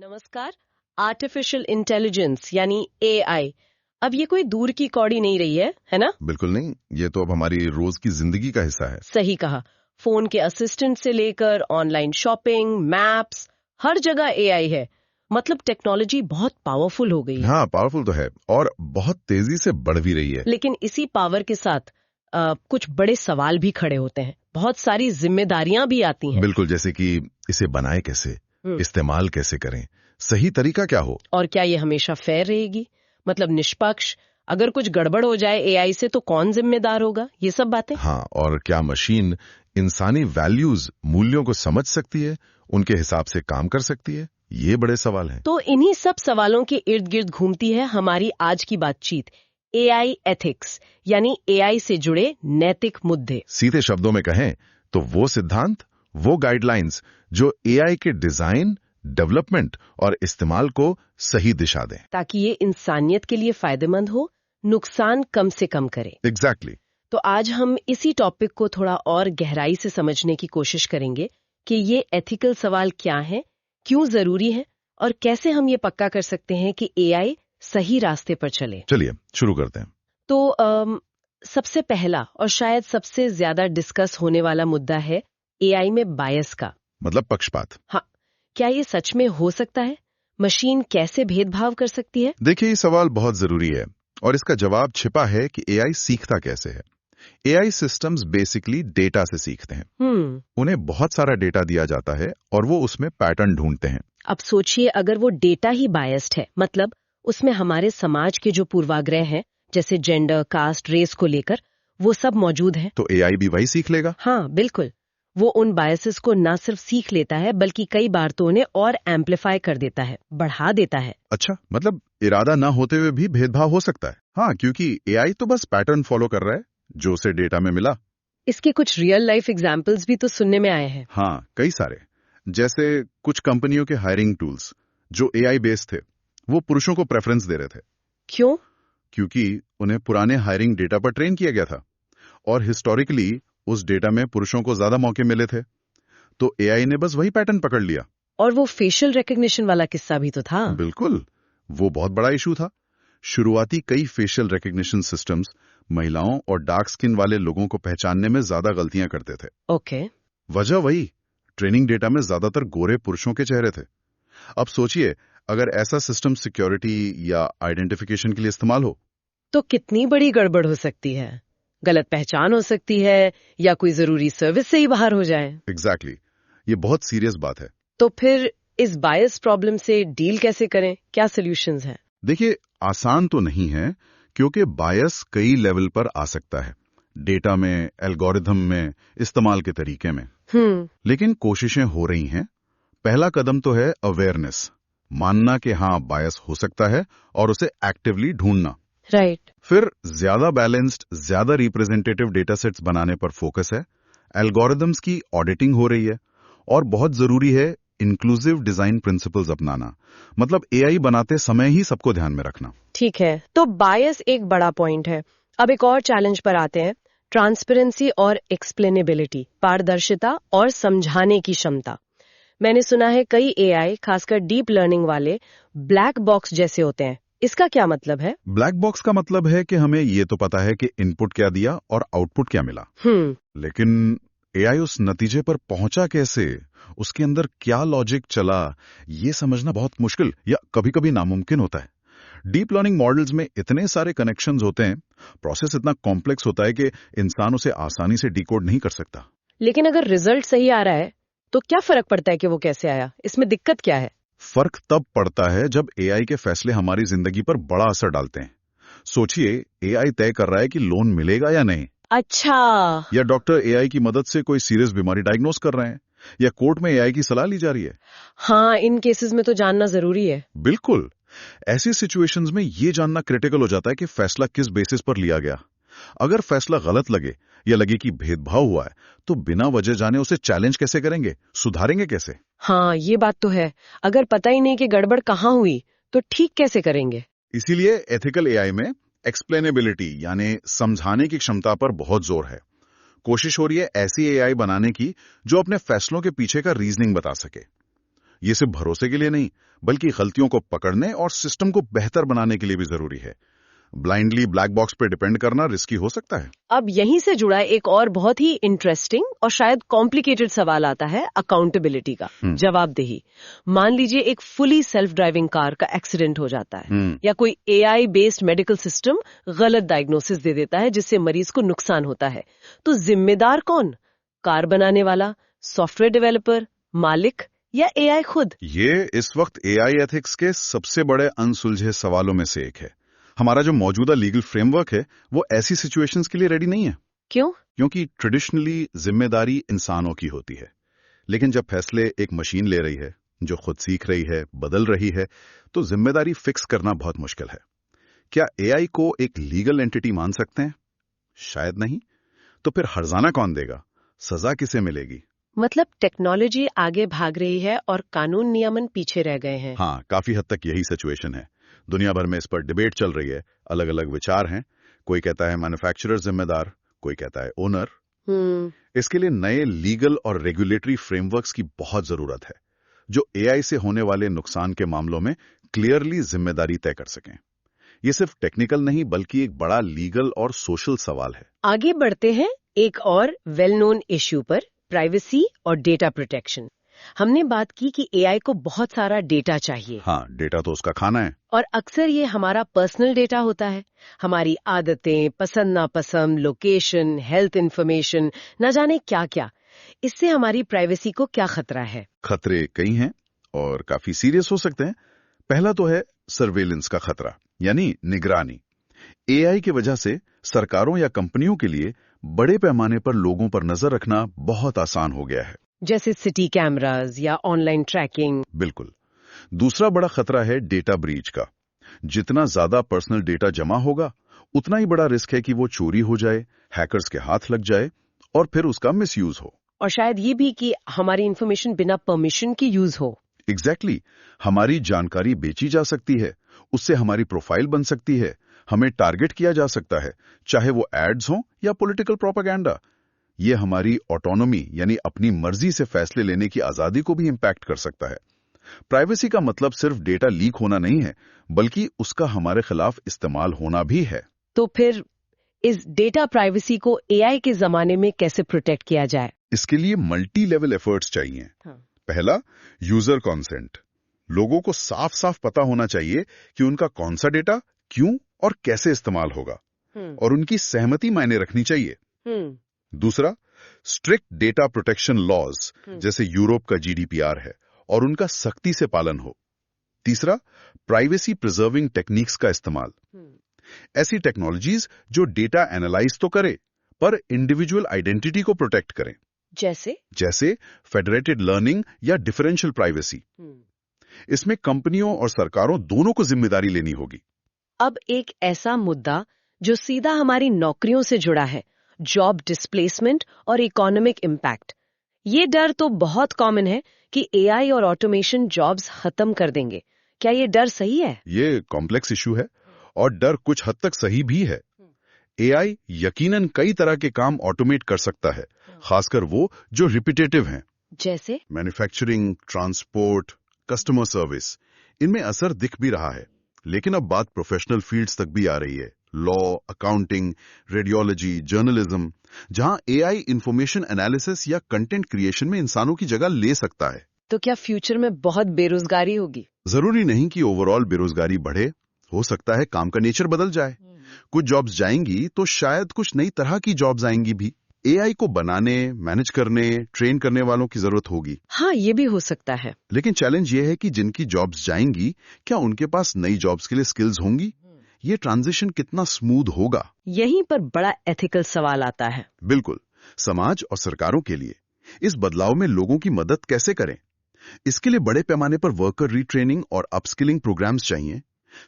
नमस्कार। Artificial intelligence यानी AI अब ये कोई दूर की कौड़ी नहीं रही है ना? बिल्कुल नहीं, ये तो अब हमारी रोज की जिंदगी का हिस्सा है। सही कहा। फोन के असिस्टेंट से लेकर ऑनलाइन शॉपिंग, मैप्स, हर जगह एआई है। मतलब टेक्नोलॉजी बहुत पावरफुल हो गई है। हाँ, पावरफुल तो है और बहुत तेजी से बढ़ भी रही है। लेकिन इसी पावर के साथ कुछ बड़े सवाल भी खड़े होते हैं। बहुत सारी जिम्मेदारियां भी आती हैं। बिल्कुल, जैसे कि इसे बनाए कैसे, इस्तेमाल कैसे करें, सही तरीका क्या हो। और क्या ये हमेशा फेयर रहेगी, मतलब निष्पक्ष? अगर कुछ गड़बड़ हो जाए एआई से तो कौन जिम्मेदार होगा? ये सब बातें। हाँ, और क्या मशीन इंसानी वैल्यूज, मूल्यों को समझ सकती है, उनके हिसाब से काम कर सकती है? ये बड़े सवाल हैं। तो इन्हीं सब सवालों के इर्द गिर्द घूमती है हमारी आज की बातचीत, एआई एथिक्स यानी एआई से जुड़े नैतिक मुद्दे। सीधे शब्दों में कहें तो वो सिद्धांत, वो गाइडलाइंस जो एआई के डिजाइन, डेवलपमेंट और इस्तेमाल को सही दिशा दें। ताकि ये इंसानियत के लिए फायदेमंद हो, नुकसान कम से कम करे। एग्जैक्टली। तो आज हम इसी टॉपिक को थोड़ा और गहराई से समझने की कोशिश करेंगे कि ये एथिकल सवाल क्या हैं, क्यों जरूरी है और कैसे हम ये पक्का कर सकते हैं कि एआई सही रास्ते पर चले। चलिए शुरू करते हैं। तो सबसे पहला और शायद सबसे ज्यादा डिस्कस होने वाला मुद्दा है एआई में बायस का, मतलब पक्षपात। हाँ, क्या ये सच में हो सकता है? मशीन कैसे भेदभाव कर सकती है? देखिए, ये सवाल बहुत जरूरी है और इसका जवाब छिपा है कि एआई सीखता कैसे है। एआई सिस्टम्स बेसिकली डेटा से सीखते हैं। उन्हें बहुत सारा डेटा दिया जाता है और वो उसमें पैटर्न ढूंढते हैं। अब सोचिए, अगर वो डेटा ही बायस्ड है, मतलब उसमें हमारे समाज के जो पूर्वाग्रह हैं, जैसे जेंडर, कास्ट, रेस को लेकर, वो सब मौजूद है, तो एआई भी वही सीख लेगा। हाँ बिल्कुल। वो उन बायसेस को न सिर्फ सीख लेता है बल्कि कई बार तो उन्हें और एम्पलीफाई कर देता है, बढ़ा देता है। अच्छा, मतलब इरादा ना होते हुए भी भेदभाव हो सकता है। हाँ, क्योंकि एआई तो बस पैटर्न फॉलो कर रहा है जो उसे डेटा में मिला। इसके कुछ रियल लाइफ एग्जाम्पल्स भी तो सुनने में आए हैं। हाँ, कई सारे। जैसे कुछ कंपनियों के हायरिंग टूल्स जो एआई बेस्ड थे, वो पुरुषों को प्रेफरेंस दे रहे थे। क्यों? क्योंकि उन्हें पुराने हायरिंग डेटा पर ट्रेन किया गया था और हिस्टोरिकली उस डेटा में पुरुषों को ज्यादा मौके मिले थे। तो एआई ने बस वही पैटर्न पकड़ लिया। और वो फेशियल रिकग्निशन वाला किस्सा भी तो था। बिल्कुल, वो बहुत बड़ा इशू था। शुरुआती कई फेशियल रिकग्निशन सिस्टम्स महिलाओं और डार्क स्किन वाले लोगों को पहचानने में ज्यादा गलतियां करते थे। ओके। वजह वही, ट्रेनिंग डेटा में ज्यादातर गोरे पुरुषों के चेहरे थे। अब सोचिए, अगर ऐसा सिस्टम सिक्योरिटी या आइडेंटिफिकेशन के लिए इस्तेमाल हो तो कितनी बड़ी गड़बड़ हो सकती है। गलत पहचान हो सकती है या कोई जरूरी सर्विस से ही बाहर हो जाए। एग्जैक्टली, ये बहुत सीरियस बात है। तो फिर इस बायस प्रॉब्लम से डील कैसे करें? क्या सॉल्यूशंस हैं? देखिए, आसान तो नहीं है क्योंकि बायस कई लेवल पर आ सकता है, डेटा में, एल्गोरिथम में, इस्तेमाल के तरीके में। लेकिन कोशिशें हो रही हैं। पहला कदम तो है अवेयरनेस, मानना कि हाँ, बायस हो सकता है और उसे एक्टिवली ढूंढना। राइट। फिर ज्यादा बैलेंस्ड, ज्यादा रिप्रेजेंटेटिव डेटा सेट्स बनाने पर फोकस है। एल्गोरिथम्स की ऑडिटिंग हो रही है और बहुत जरूरी है इंक्लूसिव डिजाइन प्रिंसिपल्स अपनाना, मतलब एआई बनाते समय ही सबको ध्यान में रखना। ठीक है, तो बायस एक बड़ा पॉइंट है। अब एक और चैलेंज पर आते हैं, ट्रांसपेरेंसी और एक्सप्लेनेबिलिटी, पारदर्शिता और समझाने की क्षमता। मैंने सुना है कई एआई, खासकर डीप लर्निंग वाले, ब्लैक बॉक्स जैसे होते हैं। इसका क्या मतलब है? ब्लैक बॉक्स का मतलब है कि हमें ये तो पता है कि इनपुट क्या दिया और आउटपुट क्या मिला, लेकिन एआई उस नतीजे पर पहुंचा कैसे, उसके अंदर क्या लॉजिक चला, ये समझना बहुत मुश्किल या कभी-कभी नामुमकिन होता है। डीप लर्निंग मॉडल्स में इतने सारे कनेक्शंस होते हैं, प्रोसेस इतना कॉम्प्लेक्स होता है कि इंसान उसे आसानी से डिकोड नहीं कर सकता। लेकिन अगर रिजल्ट सही आ रहा है तो क्या फर्क पड़ता है कि वो कैसे आया? इसमें दिक्कत क्या है? फर्क तब पड़ता है जब एआई के फैसले हमारी जिंदगी पर बड़ा असर डालते हैं। सोचिए, एआई तय कर रहा है कि लोन मिलेगा या नहीं। अच्छा। या डॉक्टर एआई की मदद से कोई सीरियस बीमारी डायग्नोस कर रहे हैं, या कोर्ट में एआई की सलाह ली जा रही है। हाँ, इन केसेस में तो जानना जरूरी है। बिल्कुल, ऐसी सिचुएशंस में ये जानना क्रिटिकल हो जाता है कि फैसला किस बेसिस पर लिया गया। अगर फैसला गलत लगे या लगे कि भेदभाव हुआ है, तो बिना वजह जाने उसे चैलेंज कैसे करेंगे, सुधारेंगे कैसे? हाँ, ये बात तो है। अगर पता ही नहीं कि गड़बड़ कहाँ हुई तो ठीक कैसे करेंगे? इसीलिए एथिकल एआई में एक्सप्लेनेबिलिटी यानी समझाने की क्षमता पर बहुत जोर है। कोशिश हो रही है ऐसी एआई बनाने की जो अपने फैसलों के पीछे का रीजनिंग बता सके। ये सिर्फ भरोसे के लिए नहीं, बल्कि गलतियों को पकड़ने और सिस्टम को बेहतर बनाने के लिए भी जरूरी है। ब्लाइंडली ब्लैक बॉक्स पे डिपेंड करना रिस्की हो सकता है। अब यहीं से जुड़ा एक और बहुत ही इंटरेस्टिंग और शायद कॉम्प्लिकेटेड सवाल आता है अकाउंटेबिलिटी का, जवाबदेही। मान लीजिए एक फुली सेल्फ ड्राइविंग कार का एक्सीडेंट हो जाता है या कोई एआई बेस्ड मेडिकल सिस्टम गलत डायग्नोसिस दे देता है जिससे मरीज को नुकसान होता है, तो जिम्मेदार कौन? कार बनाने वाला, सॉफ्टवेयर डेवलपर, मालिक या एआई खुद? ये इस वक्त एआई एथिक्स के सबसे बड़े अनसुलझे सवालों में से एक है। हमारा जो मौजूदा लीगल फ्रेमवर्क है वो ऐसी सिचुएशंस के लिए रेडी नहीं है। क्यों? क्योंकि ट्रेडिशनली जिम्मेदारी इंसानों की होती है, लेकिन जब फैसले एक मशीन ले रही है जो खुद सीख रही है, बदल रही है, तो जिम्मेदारी फिक्स करना बहुत मुश्किल है। क्या एआई को एक लीगल एंटिटी मान सकते हैं? शायद नहीं। तो फिर हर्जाना कौन देगा? सजा किसे मिलेगी? मतलब टेक्नोलॉजी आगे भाग रही है और कानून नियमन पीछे रह गए हैं। हाँ, काफी हद तक यही सिचुएशन है। दुनिया भर में इस पर डिबेट चल रही है, अलग अलग विचार हैं। कोई कहता है मैन्युफैक्चरर जिम्मेदार, कोई कहता है ओनर। इसके लिए नए लीगल और रेगुलेटरी फ्रेमवर्क्स की बहुत जरूरत है जो एआई से होने वाले नुकसान के मामलों में क्लियरली जिम्मेदारी तय कर सकें। ये सिर्फ टेक्निकल नहीं बल्कि एक बड़ा लीगल और सोशल सवाल है। आगे बढ़ते हैं एक और वेल नोन इश्यू पर, प्राइवेसी और डेटा प्रोटेक्शन। हमने बात की कि एआई को बहुत सारा डेटा चाहिए। हाँ, डेटा तो उसका खाना है। और अक्सर ये हमारा पर्सनल डेटा होता है, हमारी आदतें, पसंद नापसंद, लोकेशन, हेल्थ इंफॉर्मेशन, न जाने क्या क्या। इससे हमारी प्राइवेसी को क्या खतरा है? खतरे कई हैं और काफी सीरियस हो सकते हैं। पहला तो है सर्वेलेंस का खतरा, यानी निगरानी। एआई की वजह से सरकारों या कंपनियों के लिए बड़े पैमाने पर लोगों पर नजर रखना बहुत आसान हो गया है, जैसे सिटी कैमरास या ऑनलाइन ट्रैकिंग। बिल्कुल। दूसरा बड़ा खतरा है डेटा ब्रीच का। जितना ज्यादा पर्सनल डेटा जमा होगा उतना ही बड़ा रिस्क है कि वो चोरी हो जाए, हैकर्स के हाथ लग जाए और फिर उसका मिसयूज हो। और शायद ये भी कि हमारी इंफॉर्मेशन बिना परमिशन की यूज हो। एग्जैक्टली। हमारी जानकारी बेची जा सकती है, उससे हमारी प्रोफाइल बन सकती है, हमें टारगेट किया जा सकता है, चाहे वो एड्स हो या पॉलिटिकल प्रोपेगेंडा। ये हमारी ऑटोनॉमी यानी अपनी मर्जी से फैसले लेने की आजादी को भी इंपैक्ट कर सकता है। प्राइवेसी का मतलब सिर्फ डेटा लीक होना नहीं है, बल्कि उसका हमारे खिलाफ इस्तेमाल होना भी है। तो फिर इस डेटा प्राइवेसी को एआई के जमाने में कैसे प्रोटेक्ट किया जाए? इसके लिए मल्टी लेवल एफर्ट्स चाहिए। पहला, यूजर कॉन्सेंट। लोगों को साफ साफ पता होना चाहिए कि उनका कौन सा डेटा क्यों और कैसे इस्तेमाल होगा, और उनकी सहमति मायने रखनी चाहिए। दूसरा, स्ट्रिक्ट डेटा प्रोटेक्शन लॉज जैसे यूरोप का जीडीपीआर है और उनका सख्ती से पालन हो। तीसरा, प्राइवेसी प्रिजर्विंग टेक्निक्स का इस्तेमाल। ऐसी टेक्नोलॉजीज जो डेटा एनालाइज तो करे पर इंडिविजुअल आइडेंटिटी को प्रोटेक्ट करें, जैसे फेडरेटेड लर्निंग या डिफरेंशियल प्राइवेसी। इसमें कंपनियों और सरकारों दोनों को जिम्मेदारी लेनी होगी। अब एक ऐसा मुद्दा जो सीधा हमारी नौकरियों से जुड़ा है, जॉब डिस्प्लेसमेंट और इकोनॉमिक इम्पैक्ट। ये डर तो बहुत कॉमन है कि एआई और ऑटोमेशन जॉब्स खत्म कर देंगे। क्या ये डर सही है? ये कॉम्प्लेक्स इशू है और डर कुछ हद तक सही भी है। एआई यकीनन कई तरह के काम ऑटोमेट कर सकता है, खासकर वो जो रिपीटेटिव हैं, जैसे मैन्युफैक्चरिंग, ट्रांसपोर्ट, कस्टमर सर्विस। इनमें असर दिख भी रहा है। लेकिन अब बात प्रोफेशनल फील्ड्स तक भी आ रही है, लॉ, अकाउंटिंग, रेडियोलॉजी, जर्नलिज्म, जहां एआई इंफॉर्मेशन एनालिसिस या कंटेंट क्रिएशन में इंसानों की जगह ले सकता है। तो क्या फ्यूचर में बहुत बेरोजगारी होगी? जरूरी नहीं कि ओवरऑल बेरोजगारी बढ़े, हो सकता है काम का नेचर बदल जाए। कुछ जॉब्स जाएंगी तो शायद कुछ नई तरह की जॉब्स आएंगी भी। एआई को बनाने, मैनेज करने, ट्रेन करने वालों की जरूरत होगी। हाँ, ये भी हो सकता है। लेकिन चैलेंज ये है कि जिनकी जॉब्स जाएंगी, क्या उनके पास नई जॉब्स के लिए स्किल्स होंगी? ये ट्रांजिशन कितना स्मूथ होगा? यहीं पर बड़ा एथिकल सवाल आता है। बिल्कुल। समाज और सरकारों के लिए इस बदलाव में लोगों की मदद कैसे करें? इसके लिए बड़े पैमाने पर वर्कर रीट्रेनिंग और अपस्किलिंग प्रोग्राम्स चाहिए।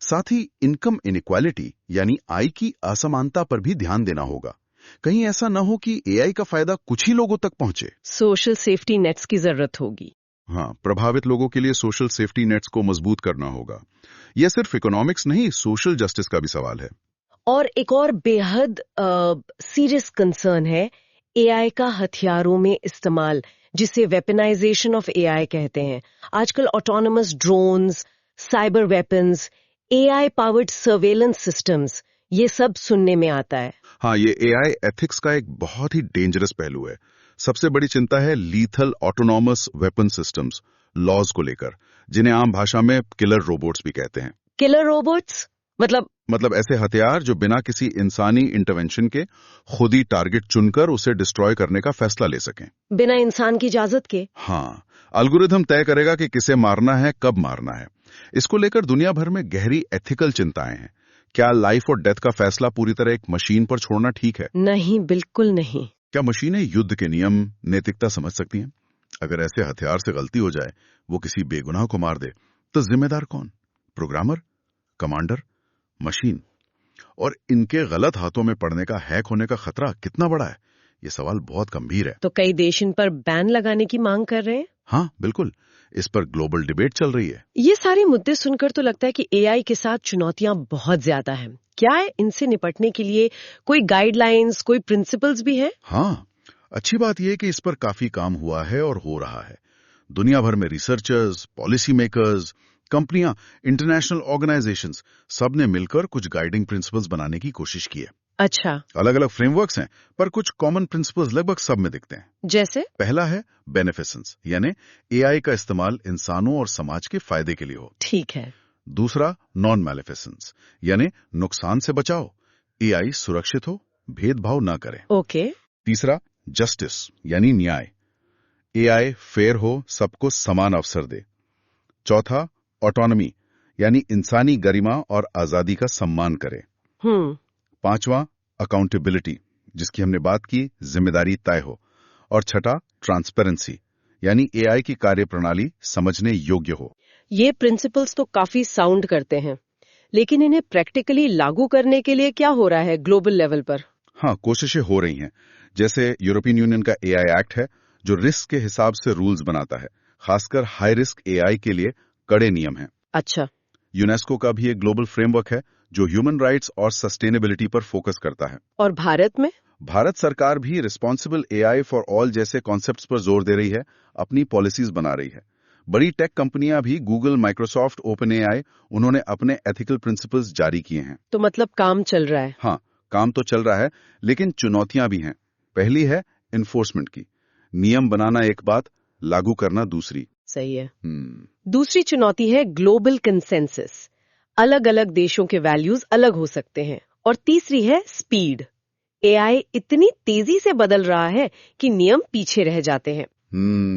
साथ ही इनकम इनइक्वालिटी यानी आय की असमानता पर भी ध्यान देना होगा। कहीं ऐसा न हो कि एआई का फायदा कुछ ही लोगों तक पहुंचे। सोशल सेफ्टी नेट्स की जरूरत होगी। हाँ, प्रभावित लोगों के लिए सोशल सेफ्टी नेट्स को मजबूत करना होगा। यह सिर्फ इकोनॉमिक्स नहीं, सोशल जस्टिस का भी सवाल है। और एक और बेहद सीरियस कंसर्न है एआई का हथियारों में इस्तेमाल, जिसे वेपनाइजेशन ऑफ एआई कहते हैं। आजकल autonomous drones, cyber weapons, AI powered surveillance systems, ये सब सुनने में आता है। हाँ, ये एआई एथिक्स का एक बहुत ही डेंजरस पहलू है। सबसे बड़ी चिंता है lethal autonomous weapon systems, laws को लेकर, जिन्हें आम भाषा में किलर रोबोट्स भी कहते हैं। किलर रोबोट्स मतलब ऐसे हथियार जो बिना किसी इंसानी इंटरवेंशन के खुद ही टारगेट चुनकर उसे डिस्ट्रॉय करने का फैसला ले सकें, बिना इंसान की इजाजत के। हाँ, एल्गोरिथम तय करेगा कि किसे मारना है, कब मारना है। इसको लेकर दुनिया भर में गहरी एथिकल चिंताएं हैं। क्या लाइफ और डेथ का फैसला पूरी तरह एक मशीन पर छोड़ना ठीक है? नहीं, बिल्कुल नहीं। क्या मशीनें युद्ध के नियम, नैतिकता समझ सकती हैं? अगर ऐसे हथियार से गलती हो जाए, वो किसी बेगुनाह को मार दे, तो जिम्मेदार कौन? Programmer, commander, machine? और इनके गलत हाथों में पड़ने का, हैक होने का खतरा कितना बड़ा है? ये सवाल बहुत गंभीर है। तो कई देश इन पर बैन लगाने की मांग कर रहे हैं। हाँ, बिल्कुल, इस पर ग्लोबल डिबेट चल रही है। ये सारे मुद्दे सुनकर तो लगता है कि एआई के साथ चुनौतियां बहुत ज्यादा हैं। क्या है इनसे निपटने के लिए कोई गाइडलाइंस, कोई प्रिंसिपल्स भी हैं? हाँ, अच्छी बात यह है कि इस पर काफी काम हुआ है और हो रहा है। दुनिया भर में रिसर्चर्स, पॉलिसी मेकर्स, कंपनियां, इंटरनेशनल ऑर्गेनाइजेशंस, सब ने मिलकर कुछ गाइडिंग प्रिंसिपल्स बनाने की कोशिश की है। अच्छा, अलग अलग फ्रेमवर्क्स हैं, पर कुछ कॉमन प्रिंसिपल्स लगभग सब में दिखते हैं। जैसे? पहला है बेनिफिसेंस, यानी एआई का इस्तेमाल इंसानों और समाज के फायदे के लिए हो। ठीक है। दूसरा नॉन मैलिफिसेंस, यानी नुकसान से बचाओ, एआई सुरक्षित हो, भेदभाव ना करे। ओके। तीसरा जस्टिस, यानी न्याय, एआई फेयर हो, सबको समान अवसर दे। चौथा ऑटोनॉमी, यानी इंसानी गरिमा और आजादी का सम्मान करे। पांचवा अकाउंटेबिलिटी, जिसकी हमने बात की, जिम्मेदारी तय हो। और छठा ट्रांसपेरेंसी, यानी एआई की कार्यप्रणाली समझने योग्य हो। ये प्रिंसिपल्स तो काफी साउंड करते हैं, लेकिन इन्हें प्रैक्टिकली लागू करने के लिए क्या हो रहा है ग्लोबल लेवल पर? हाँ, कोशिशें हो रही हैं। जैसे यूरोपियन यूनियन का एआई एक्ट है, जो रिस्क के हिसाब से रूल्स बनाता है। खासकर हाई रिस्क एआई के लिए कड़े नियम हैं। अच्छा। यूनेस्को का भी एक ग्लोबल फ्रेमवर्क है जो ह्यूमन राइट्स और सस्टेनेबिलिटी पर फोकस करता है। और भारत में? भारत सरकार भी रिस्पॉन्सिबल एआई फॉर ऑल जैसे कॉन्सेप्ट्स पर जोर दे रही है, अपनी पॉलिसीज बना रही है। बड़ी टेक कंपनियां भी, गूगल, माइक्रोसॉफ्ट, ओपन एआई, उन्होंने अपने एथिकल प्रिंसिपल्स जारी किए हैं। तो मतलब काम चल रहा है? हाँ, काम तो चल रहा है, लेकिन चुनौतियां भी हैं। पहली है इन्फोर्समेंट की। नियम बनाना एक बात, लागू करना दूसरी। सही है। दूसरी चुनौती है ग्लोबल कंसेंसस। अलग अलग देशों के वैल्यूज अलग हो सकते हैं। और तीसरी है स्पीड। एआई इतनी तेजी से बदल रहा है कि नियम पीछे रह जाते हैं।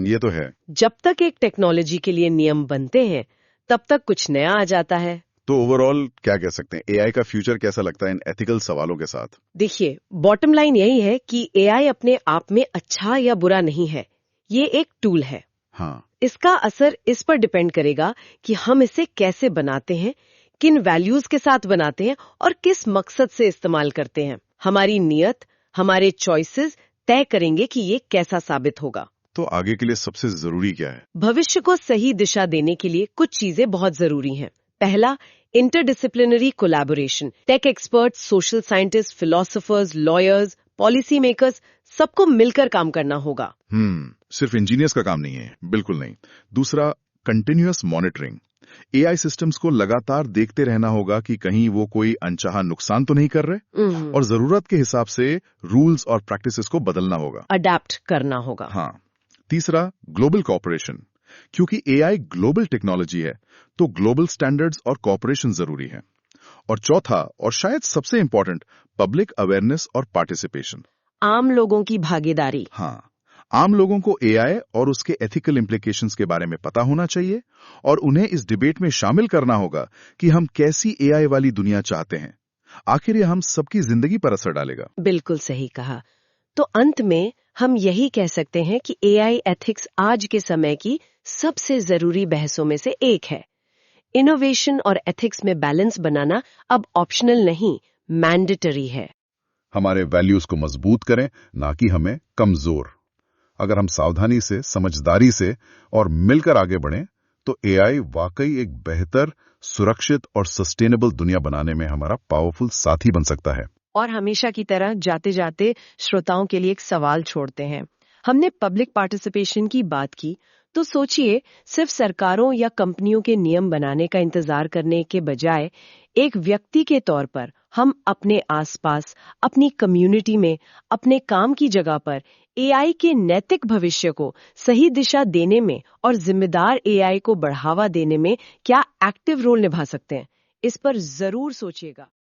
ये तो है। जब तक एक टेक्नोलॉजी के लिए नियम बनते हैं, तब तक कुछ नया आ जाता है। तो ओवरऑल क्या कह सकते हैं, एआई का फ्यूचर कैसा लगता है इन एथिकल सवालों के साथ? देखिए, बॉटम लाइन यही है कि एआई अपने आप में अच्छा या बुरा नहीं है, ये एक टूल है। हाँ, इसका असर इस पर डिपेंड करेगा कि हम इसे कैसे बनाते हैं, किन वैल्यूज के साथ बनाते हैं और किस मकसद से इस्तेमाल करते हैं। हमारी नियत, हमारे चॉइसेस तय करेंगे कि ये कैसा साबित होगा। तो आगे के लिए सबसे जरूरी क्या है? भविष्य को सही दिशा देने के लिए कुछ चीजें बहुत जरूरी हैं। पहला, interdisciplinary collaboration. Tech experts, social scientist, philosophers, lawyers, policy makers, सबको मिलकर काम करना होगा। सिर्फ इंजीनियर्स का काम नहीं है, बिल्कुल नहीं। दूसरा, कंटिन्यूअस मॉनिटरिंग। एआई सिस्टम्स को लगातार देखते रहना होगा कि कहीं वो कोई अनचाहा नुकसान तो नहीं कर रहे, और जरूरत के हिसाब से रूल्स और प्रैक्टिसेस को बदलना होगा, अडैप्ट करना होगा। हाँ। तीसरा, ग्लोबल कॉपरेशन। क्योंकि एआई ग्लोबल टेक्नोलॉजी है, तो ग्लोबल स्टैंडर्ड्स और कॉपरेशन जरूरी है। और चौथा, और शायद सबसे इंपॉर्टेंट, पब्लिक अवेयरनेस और पार्टिसिपेशन। आम लोगों की भागीदारी। हाँ, आम लोगों को एआई और उसके एथिकल इम्प्लीकेशंस के बारे में पता होना चाहिए, और उन्हें इस डिबेट में शामिल करना होगा कि हम कैसी एआई वाली दुनिया चाहते हैं। आखिर ये हम सबकी जिंदगी पर असर डालेगा। बिल्कुल सही कहा। तो अंत में हम यही कह सकते हैं कि एआई एथिक्स आज के समय की सबसे जरूरी बहसों में से एक है। इनोवेशन और एथिक्स में बैलेंस बनाना अब ऑप्शनल नहीं, मैंडेटरी है। हमारे वैल्यूज को मजबूत करें, ना कि हमें कमजोर। अगर हम सावधानी से, समझदारी से और मिलकर आगे बढ़ें, तो एआई वाकई एक बेहतर, सुरक्षित और सस्टेनेबल दुनिया बनाने में हमारा पावरफुल साथी बन सकता है। और हमेशा की तरह जाते जाते श्रोताओं के लिए एक सवाल छोड़ते हैं। हमने पब्लिक पार्टिसिपेशन की बात की, तो सोचिए सिर्फ सरकारों या कंपनियों के नियम बनाने का इंतजार करने के बजाय एक व्यक्ति के तौर पर हम अपने आसपास, अपनी कम्युनिटी में, अपने काम की जगह पर एआई के नैतिक भविष्य को सही दिशा देने में और जिम्मेदार एआई को बढ़ावा देने में क्या एक्टिव रोल निभा सकते हैं, इस पर जरूर सोचिएगा।